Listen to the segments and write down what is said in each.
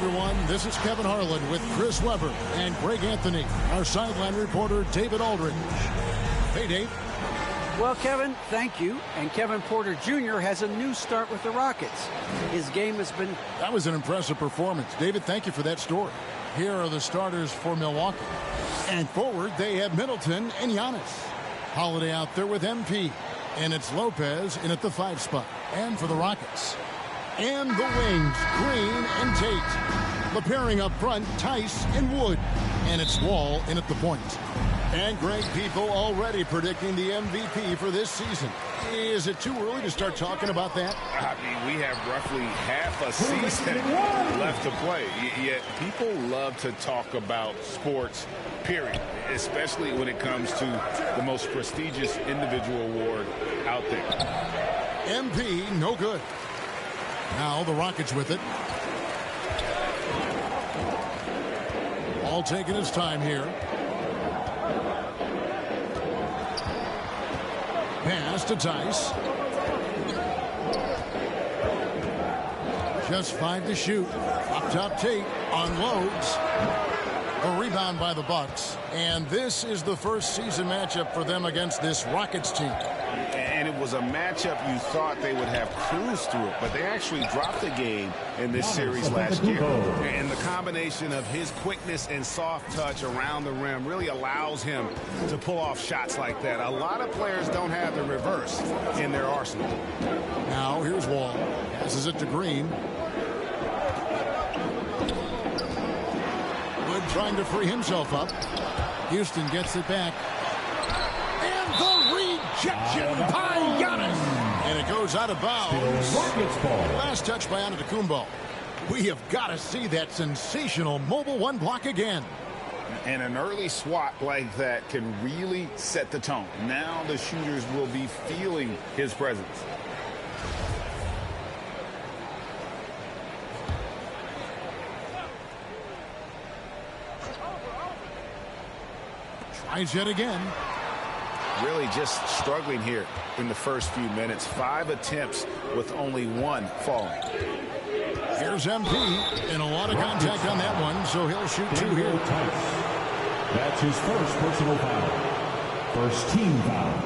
everyone. This is Kevin Harlan with Chris Webber and Greg Anthony, our sideline reporter, David Aldridge. Hey, Dave. Well, Kevin, thank you. And Kevin Porter Jr. has a new start with the Rockets. His game has been... That was an impressive performance. David, thank you for that story. Here are the starters for Milwaukee. And forward, they have Middleton and Giannis. Holiday out there with MP. And it's Lopez in at the 5 spot. And for the Rockets. And the wings, Green and Tate. The pairing up front, Tice and Wood. And it's Wall in at the point. And Greg, people already predicting the MVP for this season. Is it too early to start talking about that? I mean, we have roughly half a season left to play. Yet people love to talk about sports, period, especially when it comes to the most prestigious individual award out there. MP, no good. Now the Rockets with it. All taking his time here. Pass to Tice. Just 5 to shoot. Up top, Tate unloads. A rebound by the Bucks. And this is the first season matchup for them against this Rockets team. And it was a matchup you thought they would have cruised through it, but they actually dropped the game in this series last year. And the combination of his quickness and soft touch around the rim really allows him to pull off shots like that. A lot of players don't have the reverse in their arsenal. Now here's Wall. Passes it to Green. Wood trying to free himself up. Houston gets it back. And the rejection by Giannis. And it goes out of bounds. Last touch by Antetokounmpo. We have got to see that sensational mobile one block again. And an early swat like that can really set the tone. Now the shooters will be feeling his presence. Tries yet again. Really just struggling here in the first few minutes. 5 attempts with only 1 falling. Here's MP, and a lot of contact on that one, so he'll shoot 2 here. That's his first personal foul. First team foul.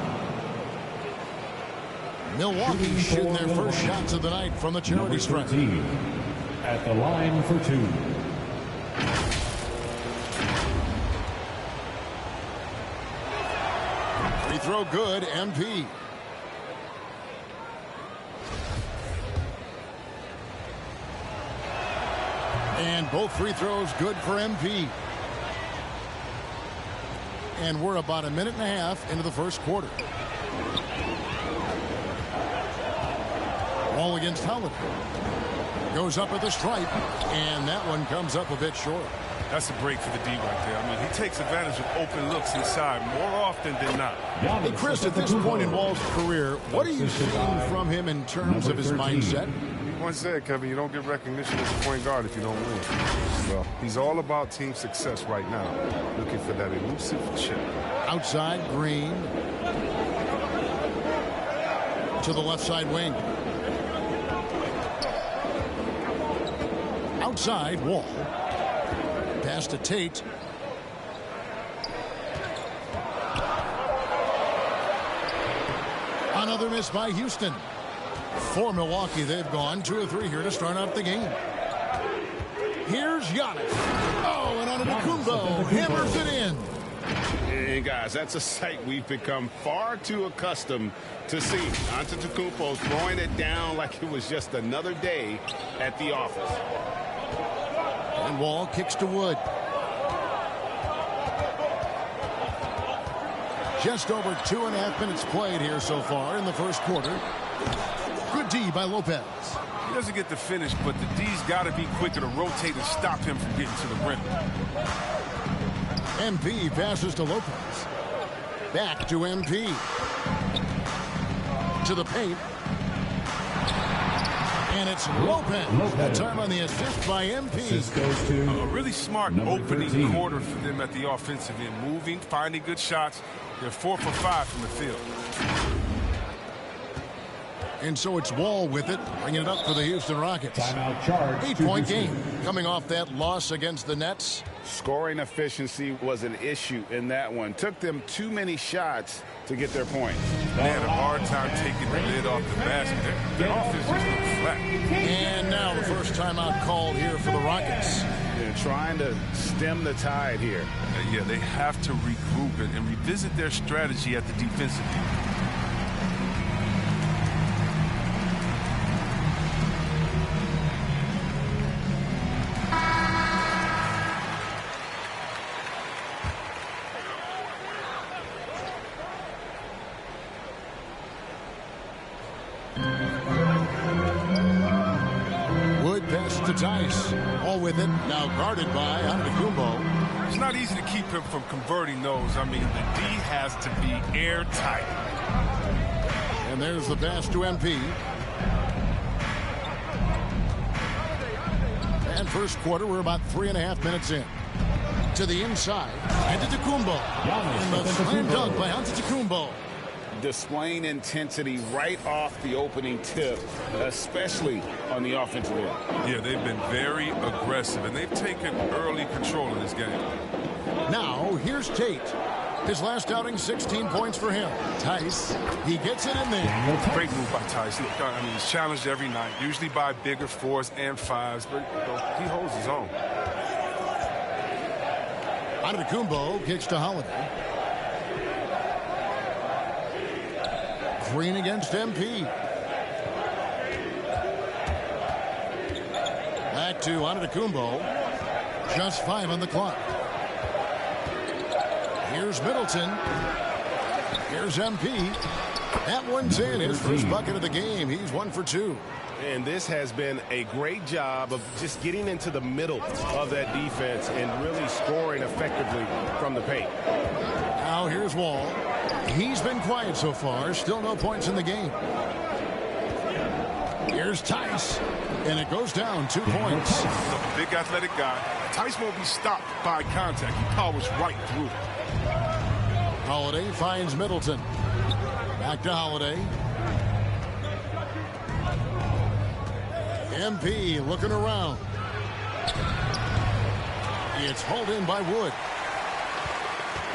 Milwaukee shooting their first shots of the night from the charity stripe. At the line for 2. Free throw good, MP. And both free throws good for MP. And we're about a minute and a half into the first quarter. Ball against Holiday. Goes up at the stripe, and that one comes up a bit short. That's a break for the D right there. I mean, he takes advantage of open looks inside more often than not. Hey, Chris, at this point in Wall's career, what are you seeing from him in terms of his mindset? He once said, Kevin, you don't get recognition as a point guard if you don't win. Well, he's all about team success right now, looking for that elusive chip. Outside, Green. To the left side wing. Outside, Wall. Pass to Tate. Another miss by Houston. For Milwaukee, they've gone 2 of 3 here to start out the game. Here's Giannis. Oh, and Antetokounmpo hammers it in. And guys, that's a sight we've become far too accustomed to seeing. Antetokounmpo throwing it down like it was just another day at the office. And Wall kicks to Wood. Just over 2.5 minutes played here so far in the first quarter. Good D by Lopez. He doesn't get the finish, but the D's got to be quicker to rotate and stop him from getting to the rim. MP passes to Lopez. Back to MP. To the paint. And it's Lopez. That time on the assist by MP. A really smart opening quarter for them at the offensive end. Moving, finding good shots. They're 4 for 5 from the field. And so it's Wall with it, bringing it up for the Houston Rockets. Timeout charge. 8-point game. Coming off that loss against the Nets. Scoring efficiency was an issue in that one. Took them too many shots to get their points. They had a hard time taking the lid off the basket. Their offense just looked flat. And now the first timeout called here for the Rockets. They're trying to stem the tide here. Yeah, they have to regroup and revisit their strategy at the defensive end. Tice, all with it, now guarded by Antetokounmpo. It's not easy to keep him from converting those. I mean, the D has to be airtight. And there's the pass to MP. And first quarter, we're about 3.5 minutes in. To the inside, Antetokounmpo. And the slam dunk by Antetokounmpo. Displaying intensity right off the opening tip, especially on the offensive end. Yeah, they've been very aggressive, and they've taken early control of this game. Now, here's Tate. His last outing, 16 points for him. Tice, he gets it in there. Great move by Tice. Look, I mean, he's challenged every night, usually by bigger 4s and 5s, but he holds his own. Antetokounmpo kicks to Holiday. Green against MP. Back to Antetokounmpo. Just 5 on the clock. Here's Middleton. Here's MP. That one's in. His first bucket of the game. He's 1 for 2. And this has been a great job of just getting into the middle of that defense and really scoring effectively from the paint. Now here's Wall. He's been quiet so far. Still no points in the game. Here's Tice. And it goes down 2 points. A big athletic guy. Tice won't be stopped by contact. He powers right through. Holiday finds Middleton. Back to Holiday. MP looking around. It's hauled in by Wood.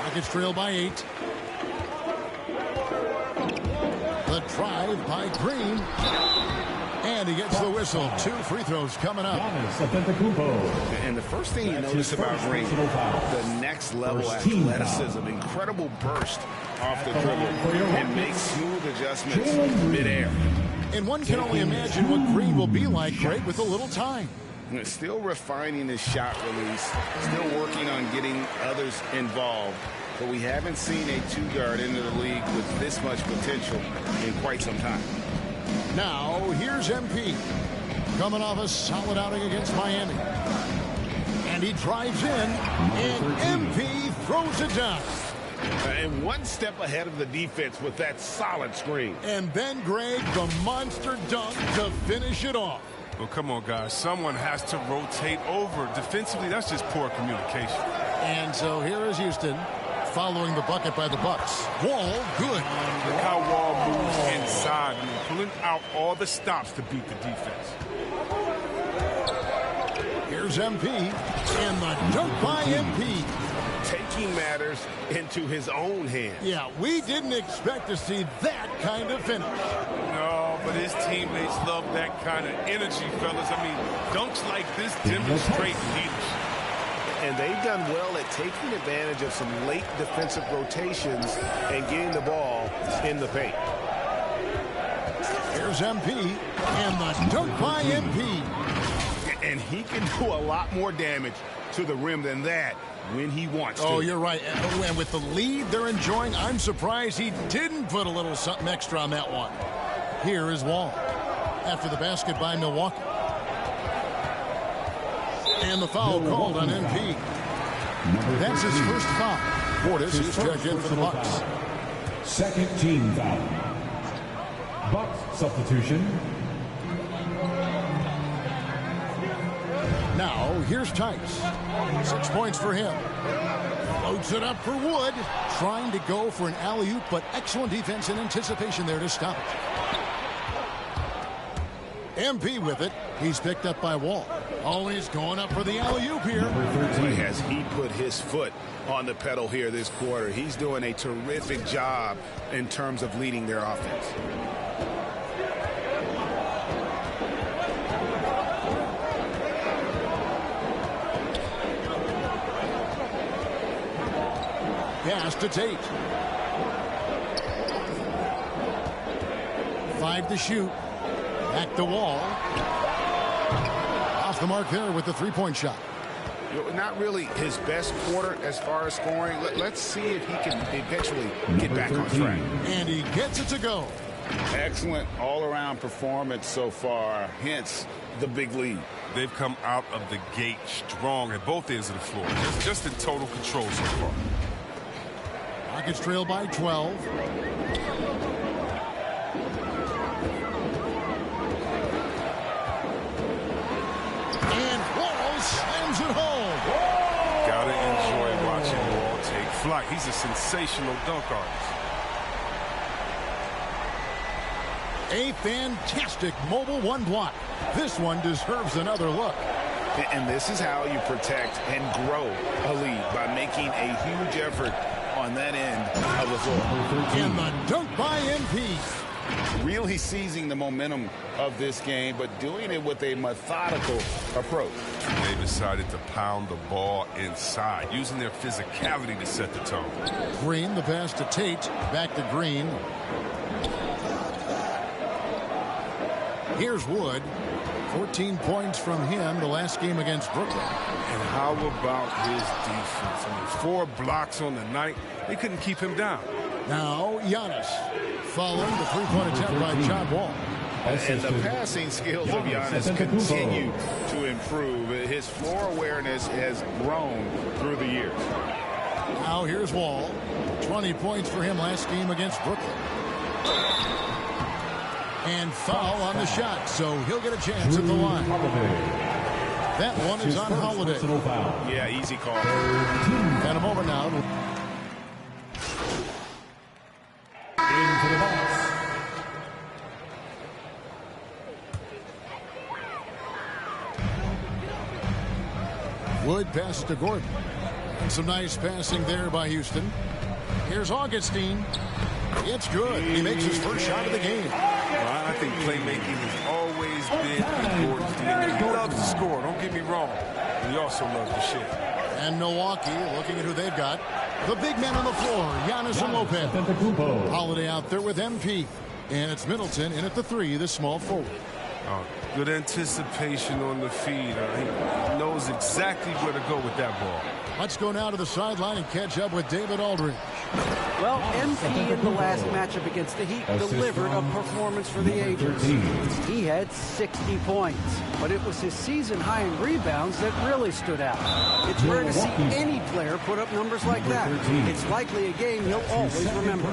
Rockets trail by 8. The drive by Green. And he gets the whistle. 2 free throws coming up. And the first thing you notice about Green, the next level athleticism, incredible burst off the dribble, and makes smooth adjustments midair. And one can only imagine what Green will be like, Greg, with a little time. Still refining his shot release, still working on getting others involved. But we haven't seen a 2-guard into the league with this much potential in quite some time. Now, here's MP. Coming off a solid outing against Miami. And he drives in, and MP throws it down. And one step ahead of the defense with that solid screen. And then, Greg, the monster dunk to finish it off. Well, come on, guys. Someone has to rotate over. Defensively, that's just poor communication. And so here is Houston following the bucket by the Bucks. Wall, good. Look how Wall moves inside. I mean, pulling out all the stops to beat the defense. Here's MP, and the dunk by MP. Taking matters into his own hands. Yeah, we didn't expect to see that kind of finish. No, but his teammates love that kind of energy, fellas. I mean, dunks like this demonstrate leadership. And they've done well at taking advantage of some late defensive rotations and getting the ball in the paint. Here's MP, and the dunk by MP. And he can do a lot more damage to the rim than that when he wants to. Oh, you're right. And with the lead they're enjoying, I'm surprised he didn't put a little something extra on that one. Here is Wall after the basket by Milwaukee. And the foul called on MP. That's his first foul. Portis is checked in for the Bucks. Second team foul. Bucks substitution. Now, here's Tice. 6 points for him. Floats it up for Wood. Trying to go for an alley-oop, but excellent defense and anticipation there to stop it. MP with it. He's picked up by Wall. Oh, he's going up for the alley-oop here. Boy, has he put his foot on the pedal here this quarter. He's doing a terrific job in terms of leading their offense. Pass to Tate. 5 to shoot. Back to Wall. Off the mark there with the three-point shot. Not really his best quarter as far as scoring. Let's see if he can eventually get back on track. And he gets it to go. Excellent all-around performance so far, hence the big lead. They've come out of the gate strong at both ends of the floor. Just in total control so far. Rockets trail by 12. And Wall slams it home. Gotta enjoy watching Wall take flight. He's a sensational dunk artist. A fantastic mobile one block. This one deserves another look. And this is how you protect and grow a lead, by making a huge effort on that end of the floor. And the dunk by MP. Really seizing the momentum of this game, but doing it with a methodical approach. They decided to pound the ball inside, using their physicality to set the tone. Green, the pass to Tate. Back to Green. Here's Wood. 14 points from him the last game against Brooklyn. And how about his defense? I mean, 4 blocks on the night. They couldn't keep him down. Now Giannis. Following the three-point attempt by John Wall. And the passing skills of Giannis continue to improve. His floor awareness has grown through the years. Now here's Wall. 20 points for him last game against Brooklyn. And foul on the shot, so he'll get a chance at the line. That one is on Holiday. Yeah, easy call. And a moment now. Into the box. Wood passes to Gordon. And some nice passing there by Houston. Here's Augustine. It's good. He makes his first shot of the game. Well, I think playmaking has always been Gordon's DNA. He loves to score, don't get me wrong. He also loves to share. And Milwaukee, looking at who they've got. The big men on the floor, Giannis and Lopez. Holiday out there with MP. And it's Middleton in at the 3, the small forward. Good anticipation on the feed. He knows exactly where to go with that ball. Let's go now to the sideline and catch up with David Aldridge. Well, MP in the last matchup against the Heat delivered a performance for the ages. He had 60 points, but it was his season high in rebounds that really stood out. It's rare to see any player put up numbers like that. It's likely a game he'll always remember.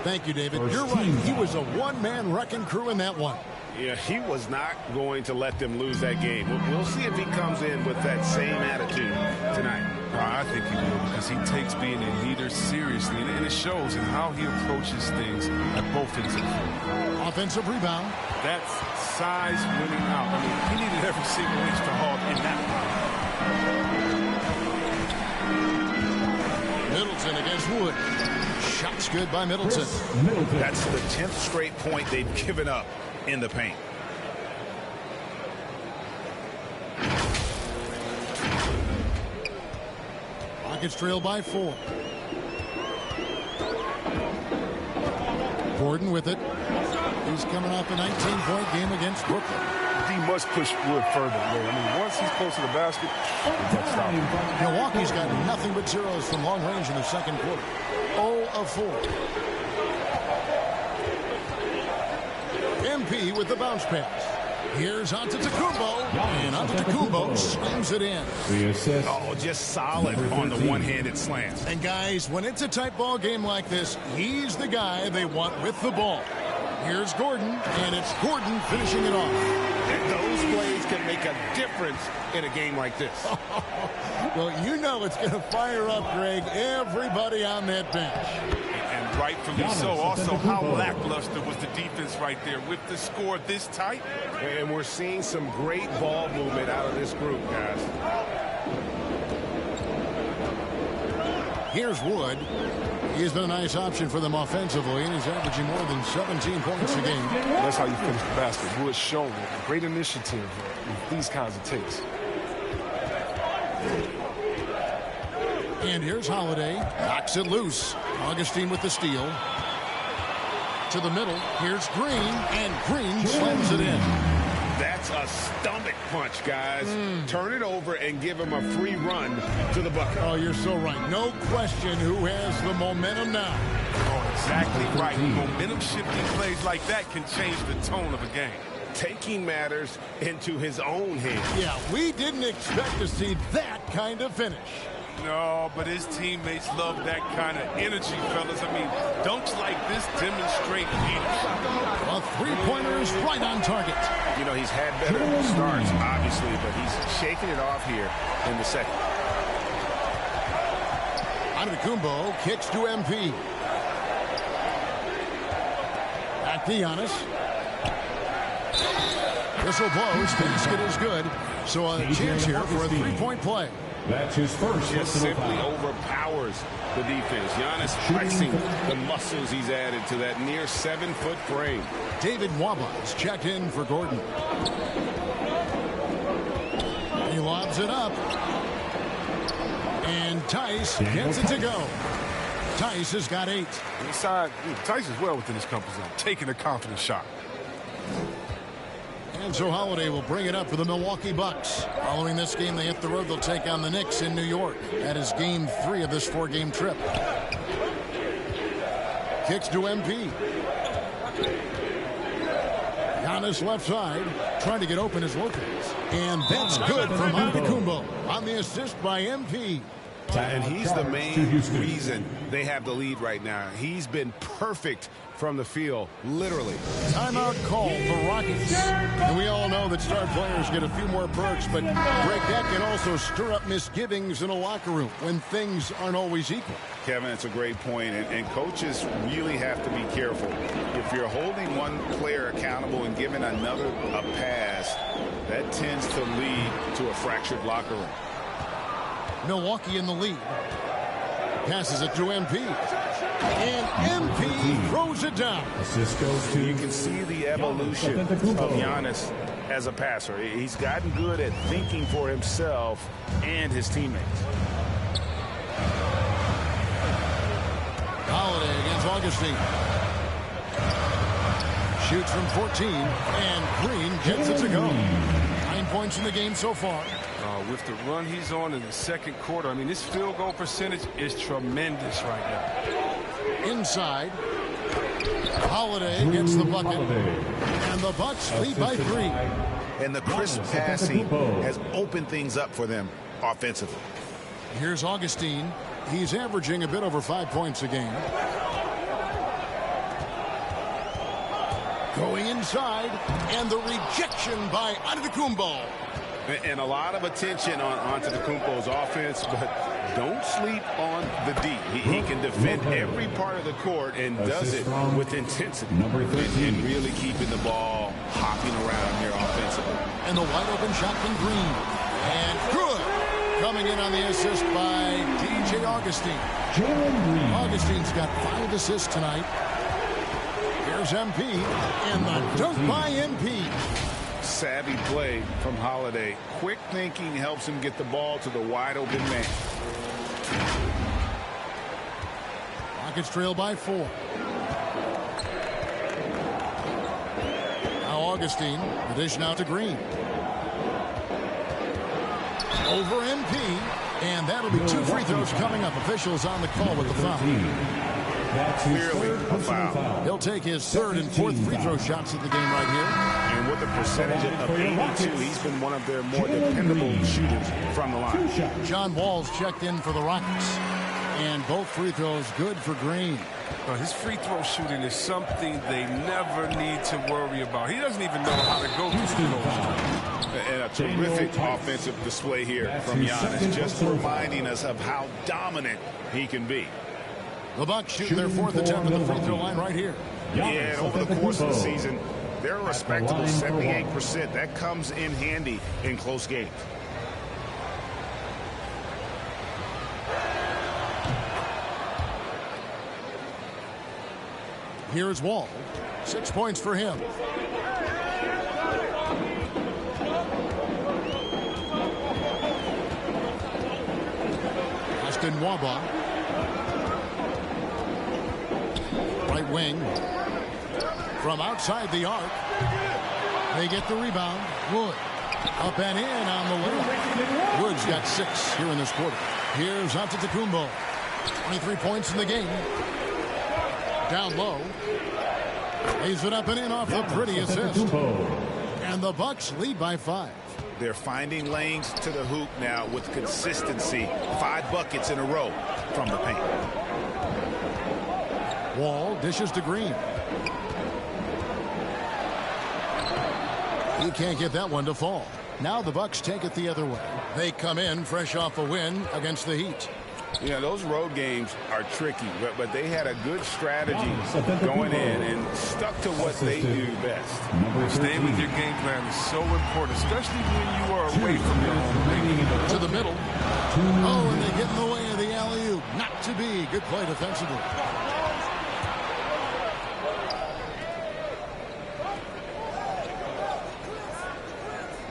Thank you, David. You're right. He was a one-man wrecking crew in that one. Yeah, he was not going to let them lose that game. We'll see if he comes in with that same attitude tonight. I think he will, because he takes being a leader seriously, and it shows in how he approaches things at both ends of the floor. Offensive rebound. That's size winning out. I mean, he needed every single inch to hog in that one. Middleton against Wood. Shots good by Middleton. That's the 10th straight point they've given up in the paint. Rockets trail by 4. Gordon with it. He's coming off a 19-point game against Brooklyn. He must push Wood further. I mean, once he's close to the basket, he's stop. Milwaukee's got nothing but zeros from long range in the second quarter. 0 of 4. MP with the bounce pass. Here's Antetokounmpo, and Antetokounmpo slams it in. Oh, just solid on the one-handed slams. And guys, when it's a tight ball game like this, he's the guy they want with the ball. Here's Gordon, and it's Gordon finishing it off. And those plays can make a difference in a game like this. Well, you know it's going to fire up, Greg, everybody on that bench. And Rightfully so. Also, how lackluster was the defense right there with the score this tight? And we're seeing some great ball movement out of this group, guys. Here's Wood. He's been a nice option for them offensively, and he's averaging more than 17 points a game. That's how you finish the basket. Wood's shown great initiative with these kinds of takes. And here's Holiday. Knocks it loose. Augustine with the steal. To the middle. Here's Green. And Green slams it in. That's a stomach punch, guys. Turn it over and give him a free run to the bucket. Oh, you're so right. No question who has the momentum now. Oh, exactly right. Momentum shifting plays like that can change the tone of a game. Taking matters into his own hands. Yeah, we didn't expect to see that kind of finish. No, but his teammates love that kind of energy, fellas. I mean, dunks like this demonstrate leadership. A three-pointer is right on target. You know, he's had better starts, obviously, but he's shaking it off here in the second. Antetokounmpo kicks to MP. Back to Giannis. Whistle blows. Basket is good. So a chance here for a three-point play. That's his first. Just simply overpowers the defense. Giannis flexing the muscles he's added to that near 7-foot frame. David Nwaba is checked in for Gordon. He lobs it up. And Tice gets it to go. Tice has got 8. Inside, Tice is well within his comfort zone, taking a confident shot. And so Holiday will bring it up for the Milwaukee Bucks. Following this game, they hit the road. They'll take on the Knicks in New York. That is game 3 of this 4-game trip. Kicks to MP. Giannis left side, trying to get open as Lopez. And that's good from Antetokounmpo on the assist by MP. And he's the main reason they have the lead right now. He's been perfect from the field, literally. Timeout called the Rockets. And we all know that star players get a few more perks, but Greg, that can also stir up misgivings in a locker room when things aren't always equal. Kevin, it's a great point, and coaches really have to be careful. If you're holding one player accountable and giving another a pass, that tends to lead to a fractured locker room. Milwaukee in the lead. Passes it to MP. And MP throws it down. Assist goes to. You can see the evolution of Giannis as a passer. He's gotten good at thinking for himself and his teammates. Holiday against Augustine. Shoots from 14. And Green gets it to go. 9 points in the game so far. With the run he's on in the second quarter, I mean, this field goal percentage is tremendous right now. Inside. Holiday gets the bucket. And the Bucks lead by 3. And the crisp passing has opened things up for them offensively. Here's Augustine. He's averaging a bit over 5 points a game. Going inside. And the rejection by Antetokounmpo. And a lot of attention on Antetokounmpo's offense, but don't sleep on the D. He can defend every part of the court and does it with intensity. Number 13. And really keeping the ball hopping around here offensively. And the wide open shot from Green. And good. Coming in on the assist by DJ Augustine. Augustine's got 5 assists tonight. Here's MP. And the dunk by MP. Savvy play from Holiday. Quick thinking helps him get the ball to the wide open man. Rockets trail by 4. Now Augustine. The dish now to Green. Over MP. And that'll be 2 free throws coming up. Officials on the call with the foul. Clearly a foul. He'll take his 3rd and 4th free throw shots of the game right here. And with a percentage of 82, he's been one of their more dependable shooters from the line. John Wall's checked in for the Rockets. And both free throws good for Green. His free throw shooting is something they never need to worry about. He doesn't even know how to go to the free throw. And a terrific offensive display here from Giannis, just reminding us of how dominant he can be. The Bucks shooting their fourth attempt at the free throw line right here. Yeah, and over the course of the season, they're a respectable 78%. That comes in handy in close games. Here's Wall. 6 points for him. Austin Waba. Right wing. From outside the arc. They get the rebound. Wood. Up and in on the layup. Wood's got 6 here in this quarter. Here's Antetokounmpo. 23 points in the game. Down low. Lays it up and in off the pretty assist. And the Bucks lead by 5. They're finding lanes to the hoop now with consistency. 5 buckets in a row from the paint. Wall dishes to Green. He can't get that one to fall. Now the Bucks take it the other way. They come in fresh off a win against the Heat. Yeah, those road games are tricky, but they had a good strategy going in and stuck to what they do best. Staying with your game plan is so important, especially when you are away from your home. To the middle. Oh, and they get in the way of the alley-oop. Not to be. Good play defensively.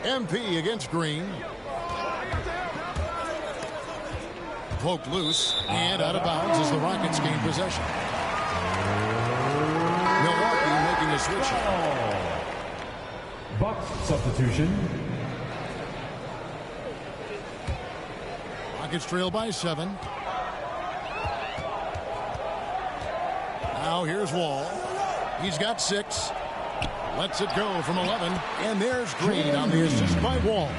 MP against Green. Poked loose and out of bounds as the Rockets gain possession. Milwaukee making a switch. Bucks substitution. Rockets trail by 7. Now here's Wall. He's got 6. Lets it go from 11. And there's Green on the assist by Wall.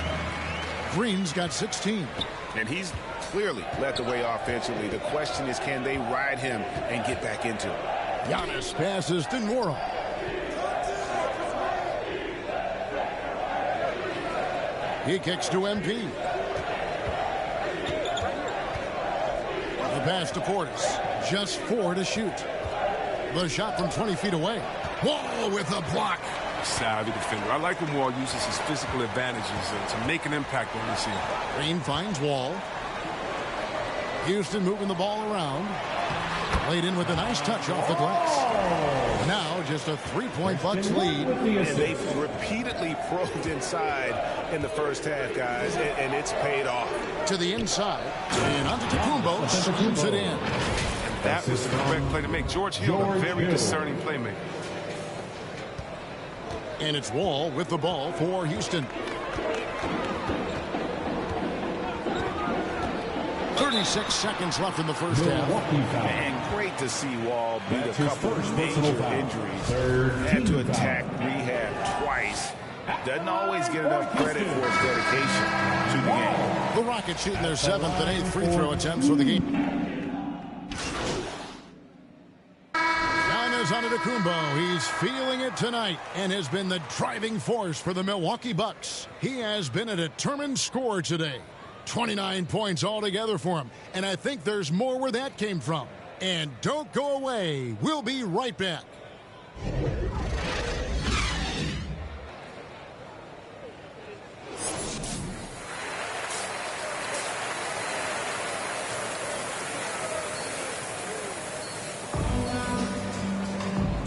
Green's got 16. And he's clearly led the way offensively. The question is, can they ride him and get back into it? Giannis passes to Nora. He kicks to MP. The pass to Portis. Just 4 to shoot. The shot from 20 feet away. Wall with a block. Savvy defender. I like when Wall uses his physical advantages to make an impact on the team. Green finds Wall. Houston moving the ball around. Laid in with a nice touch off the glass. Now just a 3-point Bucks lead. And they've repeatedly probed inside in the first half, guys, and it's paid off. To the inside. And Antetokounmpo scoops it in. And that was the correct play to make. George Hill, a very discerning playmaker. And it's Wall with the ball for Houston. 36 seconds left in the first half. And great to see Wall beat a couple of major injuries. Had to attack rehab twice. Doesn't always get enough credit for his dedication to the game. The Rockets shooting their 7th and 8th free throw attempts for the game. Giannis Antetokounmpo, he's feeling it tonight and has been the driving force for the Milwaukee Bucks. He has been a determined scorer today. 29 points altogether for him. And I think there's more where that came from. And don't go away. We'll be right back.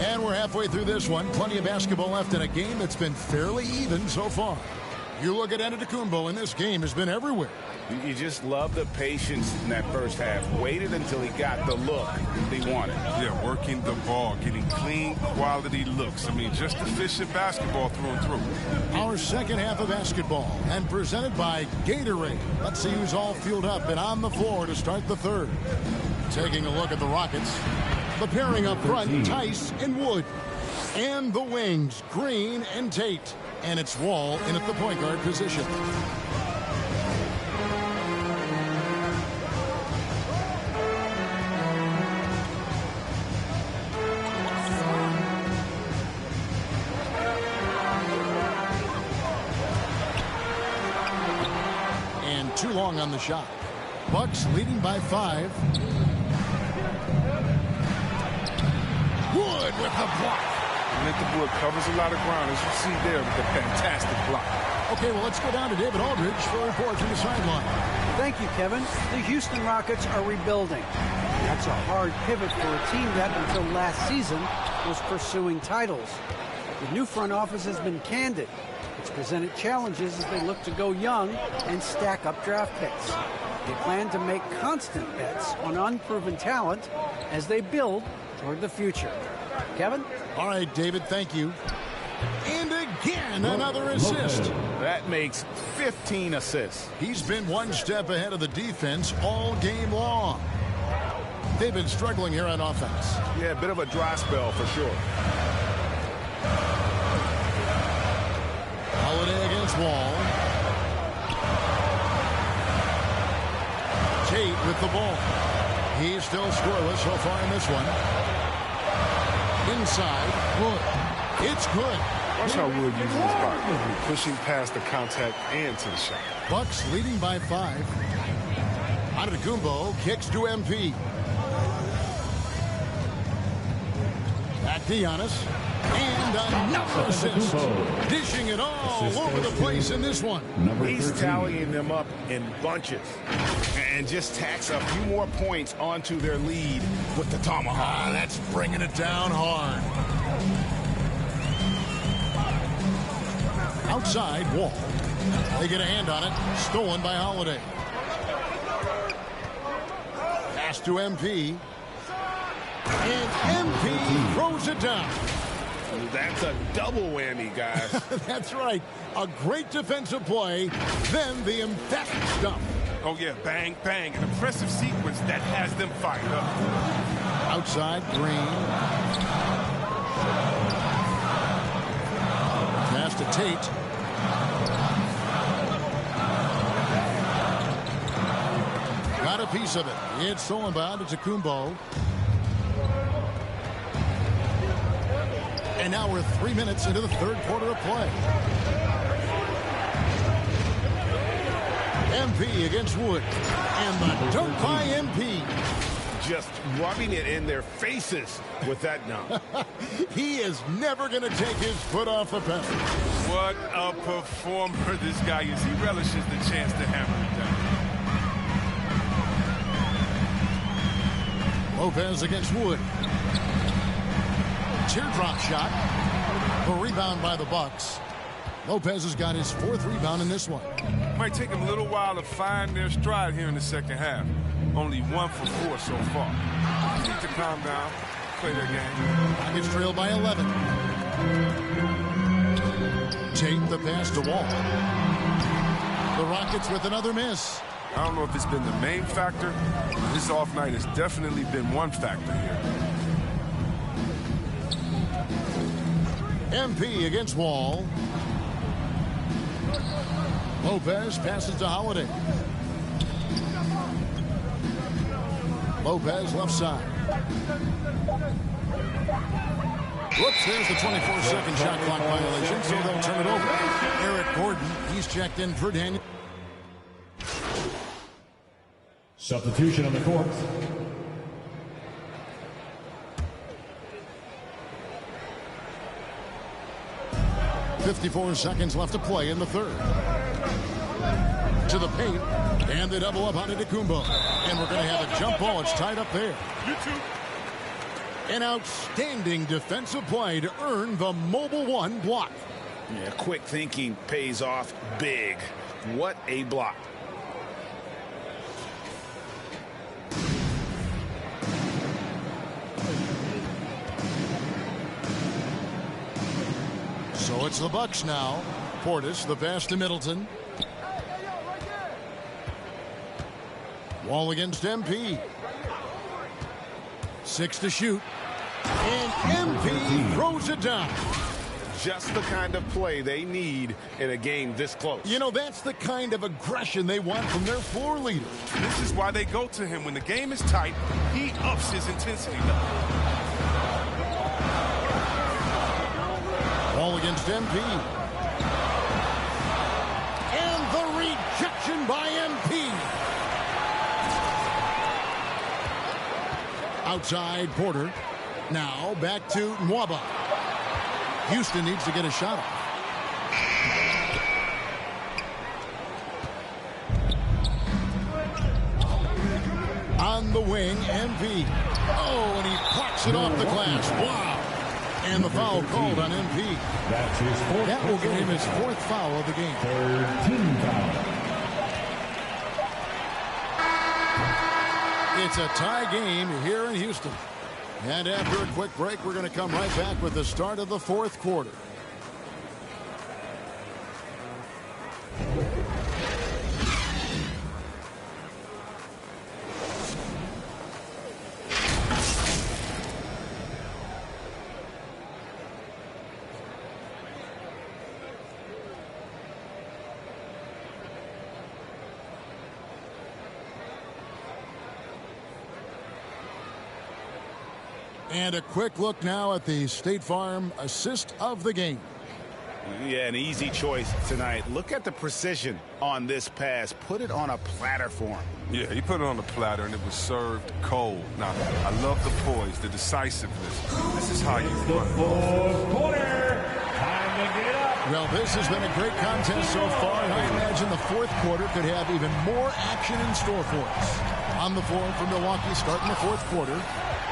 And we're halfway through this one. Plenty of basketball left in a game that's been fairly even so far. You look at Antetokounmpo, and this game has been everywhere. You just love the patience in that first half. Waited until he got the look he wanted. Yeah, working the ball, getting clean, quality looks. I mean, just efficient basketball through and through. Our second half of basketball, and presented by Gatorade. Let's see who's all fueled up and on the floor to start the third. Taking a look at the Rockets. The pairing up front, Tice and Wood. And the wings, Green and Tate. And it's Wall in at the point guard position. And too long on the shot. Bucks leading by 5. Wood with the block. Lincoln Wood covers a lot of ground, as you see there with the fantastic block. Okay, well, let's go down to David Aldridge for a report from the sideline. Thank you, Kevin. The Houston Rockets are rebuilding. That's a hard pivot for a team that, until last season, was pursuing titles. The new front office has been candid. It's presented challenges as they look to go young and stack up draft picks. They plan to make constant bets on unproven talent as they build toward the future. Kevin? All right, David, thank you. And again, another assist. That makes 15 assists. He's been one step ahead of the defense all game long. They've been struggling here on offense. Yeah, a bit of a dry spell for sure. Holiday against Wall. Tate with the ball. He's still scoreless so far in this one. Inside, Wood. It's good. Watch how Wood uses his body, pushing past the contact and to the shot. Bucks leading by 5. Antetokounmpo kicks to MP. Back to Giannis. And another assist. Dishing it all over the place in this one. He's tallying them up in bunches. And just tacks a few more points onto their lead with the tomahawk. That's bringing it down hard. Outside, Wall. They get a hand on it. Stolen by Holiday. Pass to MP. And MP throws it down. That's a double whammy, guys. That's right. A great defensive play, then the emphatic stuff. Oh, yeah, bang, bang. An impressive sequence that has them fired up. Outside, Green. Pass to Tate. Got a piece of it. It's stolen by Antetokounmpo. And now we're 3 minutes into the third quarter of play. MP against Wood. And the dunk by MP. Just rubbing it in their faces with that dunk. He is never going to take his foot off the pedal. What a performer this guy is. He relishes the chance to hammer it down. Lopez against Wood. Teardrop shot. A rebound by the Bucks. Lopez has got his 4th rebound in this one. Might take them a little while to find their stride here in the second half. Only 1 for 4 so far. You need to calm down, play their game. Rockets trail by 11. Tate the pass to Wall. The Rockets with another miss. I don't know if it's been the main factor. This off night has definitely been one factor here. MP against Wall. Lopez passes to Holiday. Lopez left side. Whoops, there's the 24-second shot clock violation, so they'll turn it over. Eric Gordon, he's checked in for Daniel. Substitution on the court. .54 seconds left to play in the third. To the paint, and they double up on Antetokounmpo. And we're going to have a jump ball. It's tied up there. An outstanding defensive play to earn the Mobile One block. Yeah, quick thinking pays off big. What a block. So it's the Bucks now. Portis, the pass to Middleton. Wall against MP. 6 to shoot. And MP throws it down. Just the kind of play they need in a game this close. You know, that's the kind of aggression they want from their floor leader. This is why they go to him. When the game is tight, he ups his intensity level. Wall against MP. And the rejection by MP. Outside, Porter. Now back to Nwaba. Houston needs to get a shot off. On the wing, MP. Oh, and he plucks it off the glass. Wow. And the foul called on MP. That's his fourth. That will give him his fourth foul of the game. Third team foul. It's a tie game here in Houston. And after a quick break, we're going to come right back with the start of the fourth quarter. And a quick look now at the State Farm assist of the game. Yeah, an easy choice tonight. Look at the precision on this pass. Put it on a platter for him. Yeah, he put it on the platter, and it was served cold. Now, I love the poise, the decisiveness. This is how you run. Fourth quarter. Time to get up. Well, this has been a great contest so far, and I imagine the fourth quarter could have even more action in store for us. On the floor for Milwaukee starting the fourth quarter.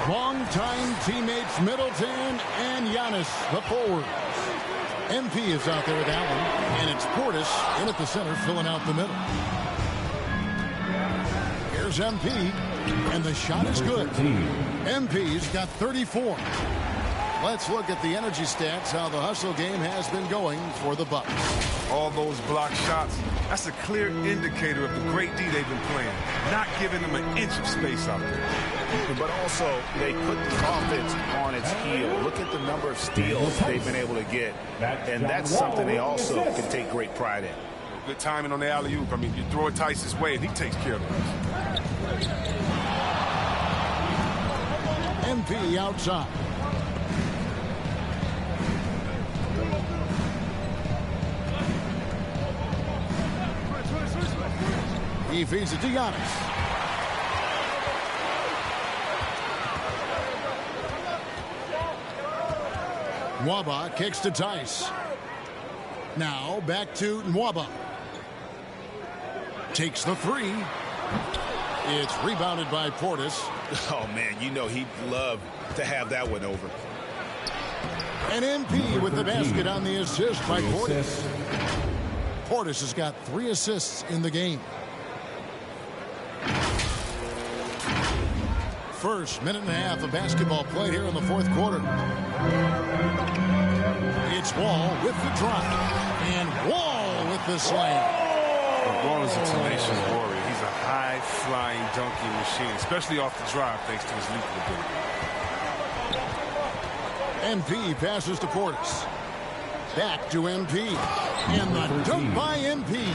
Longtime teammates Middleton and Giannis, the forwards. MP is out there with Allen, and it's Portis in at the center, filling out the middle. Here's MP, and the shot is good. MP's got 34. Let's look at the energy stats, how the hustle game has been going for the Bucks. All those block shots, that's a clear indicator of the great D they've been playing, not giving them an inch of space out there. But also, they put the offense on its heel. Look at the number of steals they've been able to get. And that's something they also can take great pride in. Good timing on the alley-oop. I mean, you throw it Tyson's way, and he takes care of it. MP outside. He feeds it to Giannis. Nwaba kicks to Tice. Now back to Nwaba. Takes the three. It's rebounded by Portis. Oh, man, you know he'd love to have that one over. And MP with the basket on the assist by Portis. Portis has got 3 assists in the game. First minute and a half of basketball played here in the fourth quarter. It's Wall with the drive. And Wall with the slam. Wall is a tenacious warrior. He's a high-flying dunking machine, especially off the drive, thanks to his lethal ability. MP passes to Portis. Back to MP. And the dunk by MP.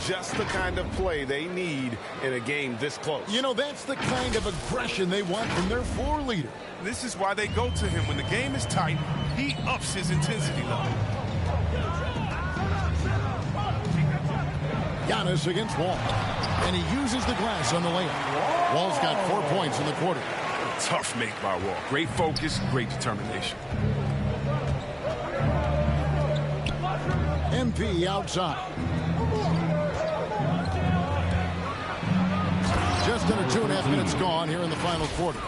Just the kind of play they need in a game this close. You know, that's the kind of aggression they want from their floor leader. This is why they go to him. When the game is tight, he ups his intensity level. Giannis against Wall. And he uses the glass on the layup. Wall's got 4 points in the quarter. Tough make by Wall. Great focus, great determination. MP outside. Just under 2.5 minutes gone here in the final quarter.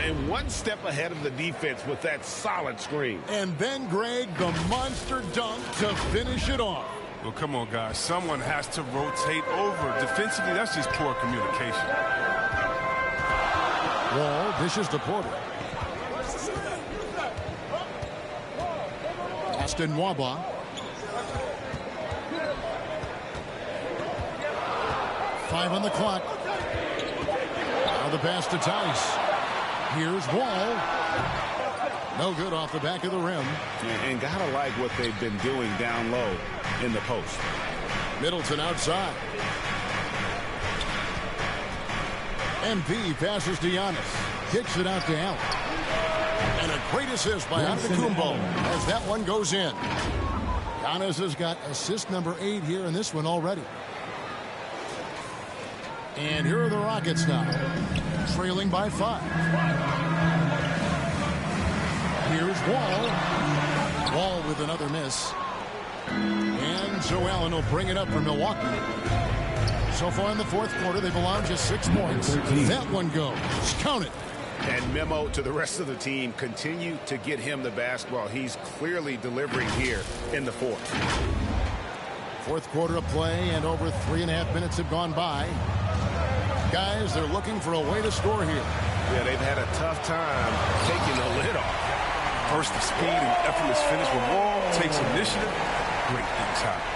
And one step ahead of the defense with that solid screen. And then, Greg, the monster dunk to finish it off. Well, come on, guys. Someone has to rotate over. Defensively, that's just poor communication. Wall dishes to Porter. Aston Nwaba. Five on the clock. Now the pass to Tice. Here's Wall. No good off the back of the rim. And gotta like what they've been doing down low in the post. Middleton outside. MP passes to Giannis. Kicks it out to Allen. And a great assist by Antetokounmpo as that one goes in. Giannis has got assist number 8 here in this one already. And here are the Rockets now, trailing by 5. Here's Wall. Wall with another miss. And Joe Allen will bring it up for Milwaukee. So far in the fourth quarter, they've allowed just 6 points. That one goes. Count it. And memo to the rest of the team, continue to get him the basketball. He's clearly delivering here in the fourth. Fourth quarter of play, and over 3.5 minutes have gone by. Guys, they're looking for a way to score here. Yeah, they've had a tough time taking the lid off. First, the speed and effortless finish. When Wall takes initiative, great things happen.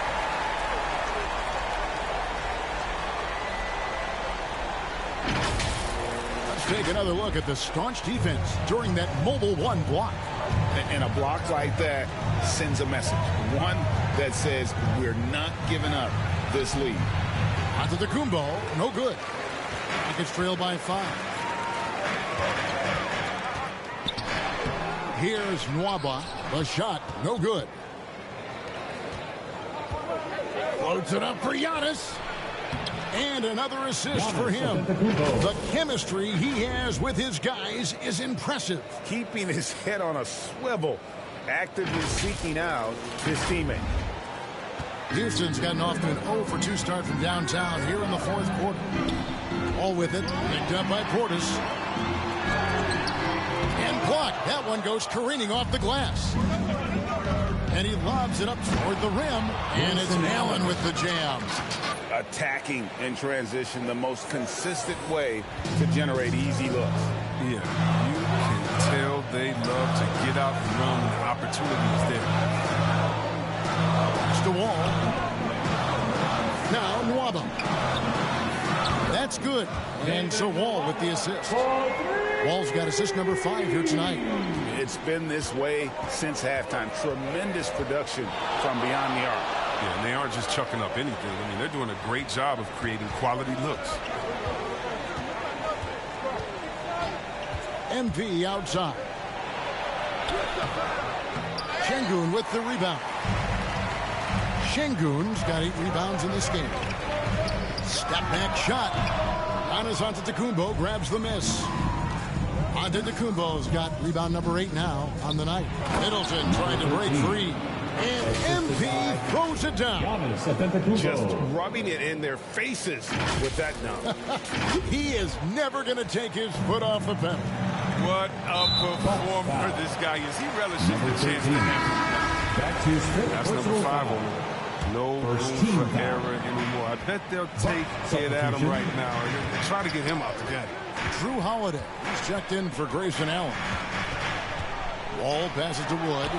Take another look at the staunch defense during that mobile one block. And a block like that sends a message. One that says we're not giving up this lead. Onto the Kumbo. No good. Rockets trail by 5. Here's Nwaba. The shot. No good. Floats it up for Giannis. And another assist for him. The chemistry he has with his guys is impressive. Keeping his head on a swivel, actively seeking out his teammate. Houston's gotten off to an 0-for-2 start from downtown here in the fourth quarter. All with it, picked up by Portis. And blocked. That one goes careening off the glass. And he lobs it up toward the rim. And it's Allen with the jam. Attacking in transition, the most consistent way to generate easy looks. Yeah, you can tell they love to get out and run when the opportunity is there. It's the Wall. Now Nwaba. That's good. And so Wall with the assist. Wall's got assist number 5 here tonight. It's been this way since halftime. Tremendous production from beyond the arc. Yeah, and they aren't just chucking up anything. I mean, they're doing a great job of creating quality looks. MP outside. Şengün with the rebound. Şengün's got 8 rebounds in this game. Step back shot. Giannis Antetokounmpo grabs the miss. Antetokounmpo's got rebound number 8 now on the night. Middleton trying to break free. And MP throws it down. Just rubbing it in their faces with that dunk. He is never going to take his foot off the pedal. What a performer this guy is. He relishes the chance to have. That's number 5 on him. No room for error anymore. I bet they'll take it at him right now and try to get him out the game. Drew Holiday. He's checked in for Grayson Allen. Wall passes to Wood.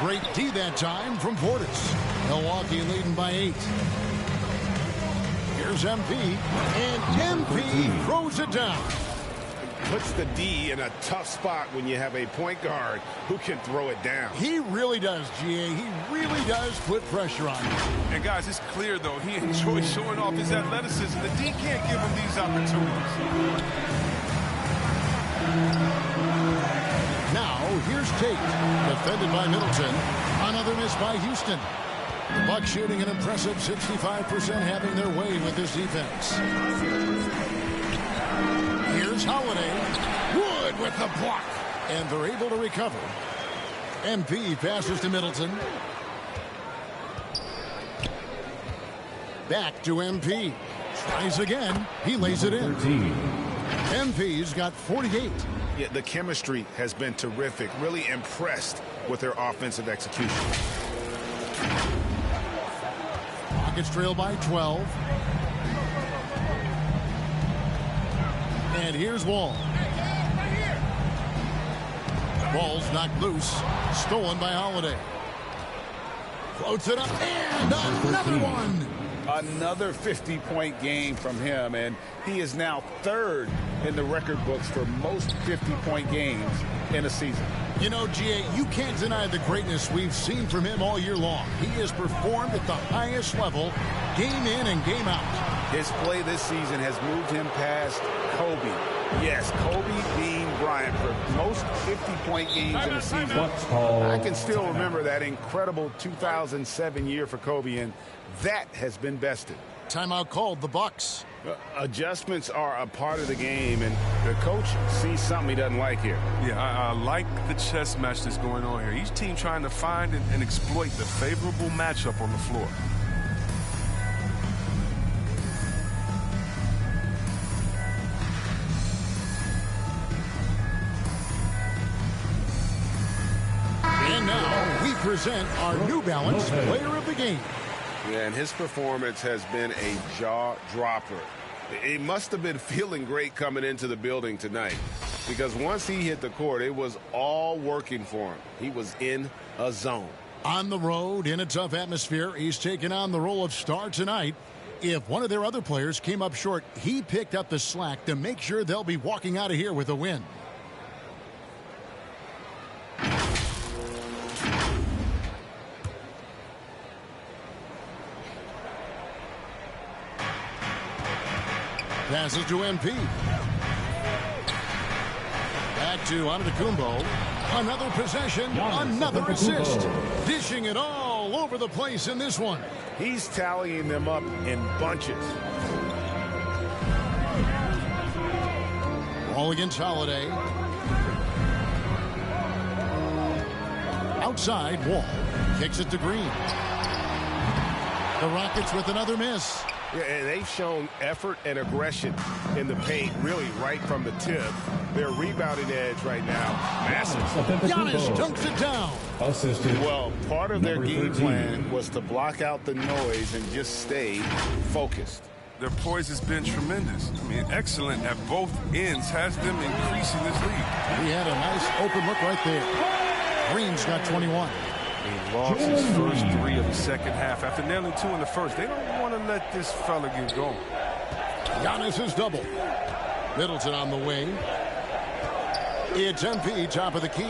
Great D that time from Portis. Milwaukee leading by 8. Here's MP. And MP throws it down. Puts the D in a tough spot when you have a point guard who can throw it down. He really does, GA. He really does put pressure on him. And guys, it's clear, though, he enjoys showing off his athleticism. The D can't give him these opportunities. Now, here's Tate. Defended by Middleton. Another miss by Houston. The Bucks shooting an impressive 65%, having their way with this defense. Here's Holiday. Wood with the block. And they're able to recover. MP passes to Middleton. Back to MP. Tries again. He lays it in. MP's got 48. Yeah, the chemistry has been terrific. Really impressed with their offensive execution. Rockets trail by 12. And here's Wall. Ball's knocked loose. Stolen by Holiday. Floats it up. And another one. Another 50-point game from him, and he is now 3rd in the record books for most 50-point games in a season. You know, GA, you can't deny the greatness we've seen from him all year long. He has performed at the highest level, game in and game out. His play this season has moved him past Kobe. Yes, Kobe being Bryant for most 50-point games in a season. I can still remember that incredible 2007 year for Kobe, and that has been bested. Timeout called, the Bucks. Adjustments are a part of the game, and the coach sees something he doesn't like here. Yeah, I like the chess match that's going on here. Each team trying to find and exploit the favorable matchup on the floor. And now we present our New Balance Player of the Game. Yeah, and his performance has been a jaw-dropper. He must have been feeling great coming into the building tonight, because once he hit the court, it was all working for him. He was in a zone. On the road, in a tough atmosphere, he's taking on the role of star tonight. If one of their other players came up short, he picked up the slack to make sure they'll be walking out of here with a win. Passes to MP. Back to Antetokounmpo. Another possession, another assist. Dishing it all over the place in this one. He's tallying them up in bunches. Ball against Holiday. Outside, Wall. Kicks it to Green. The Rockets with another miss. Yeah, and they've shown effort and aggression in the paint, really right from the tip. Their rebounding edge right now, massive. Giannis dunks it down. Assisted. Well, part of their game 13. plan was to block out the noise and just stay focused. Their poise has been tremendous. I mean, excellent at both ends, has them increasing this lead. He had a nice open look right there. Green's got 21. He lost his first 3 of the second half after nailing 2 in the first. They don't want to let this fella get going. Giannis is double. Middleton on the wing. It's MP, top of the key.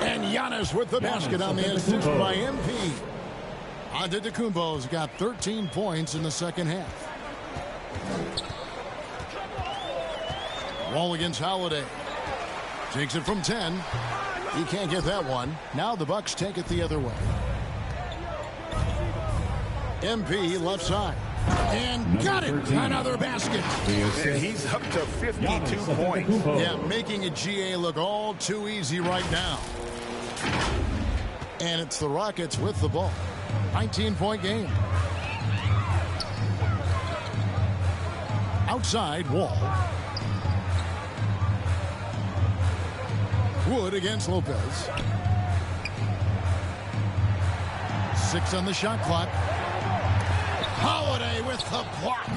And Giannis with the basket on the assist by MP. Antetokounmpo's got 13 points in the second half. Wall against Holiday. Takes it from 10. He can't get that one. Now the Bucks take it the other way. MP left side. And got it. Another basket. And he's up to 52 points. Yeah, making a GA look all too easy right now. And it's the Rockets with the ball. 19-point game. Outside, Wall. Wood against Lopez. 6 on the shot clock. Holiday with the block.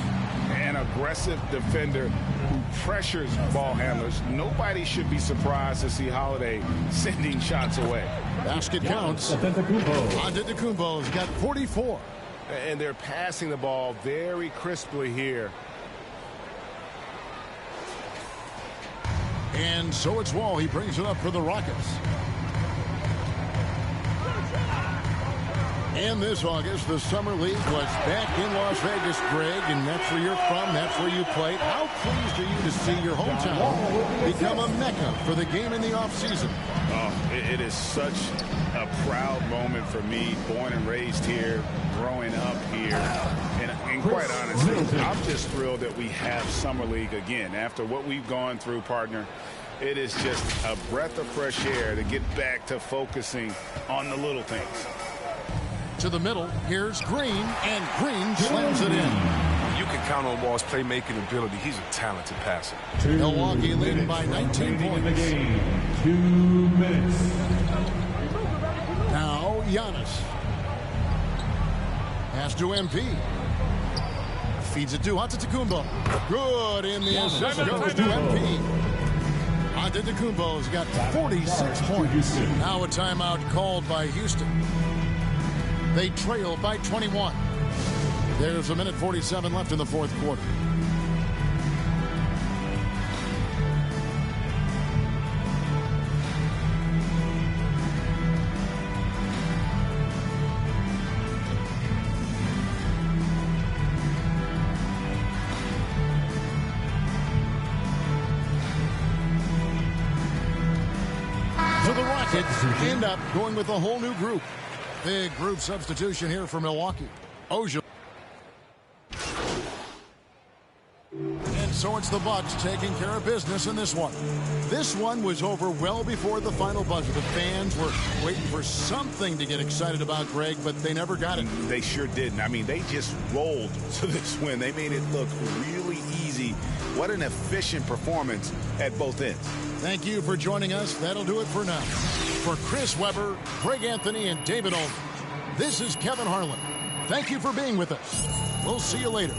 An aggressive defender who pressures ball handlers. Nobody should be surprised to see Holiday sending shots away. Basket counts. Antetokounmpo's got 44. And they're passing the ball very crisply here. And so it's Wall. He brings it up for the Rockets. And this August, the Summer League was back in Las Vegas, Greg, and that's where you're from, that's where you played. How pleased are you to see your hometown become a mecca for the game in the offseason? Oh, it is such a proud moment for me, born and raised here, growing up here. And quite honestly, I'm just thrilled that we have Summer League again. After what we've gone through, partner, it is just a breath of fresh air to get back to focusing on the little things. To the middle, here's Green, and Green slams it in. You can count on Wall's playmaking ability. He's a talented passer. Milwaukee leading by 19 points. 2 minutes. Now Giannis. Pass to MP. Feeds it to Antetokounmpo. Good in the assist goes to MP. Antetokounmpo's got 46 points. Now a timeout called by Houston. They trail by 21. There's a minute 47 left in the fourth quarter. So the Rockets end up going with a whole new group. Big group substitution here for Milwaukee. Ojo. And so it's the Bucks taking care of business in this one. This one was over well before the final buzzer. The fans were waiting for something to get excited about, Greg, but they never got it. They sure didn't. I mean, they just rolled to this win. They made it look really easy. What an efficient performance at both ends. Thank you for joining us. That'll do it for now. For Chris Webber, Greg Anthony, and David Olden, this is Kevin Harlan. Thank you for being with us. We'll see you later.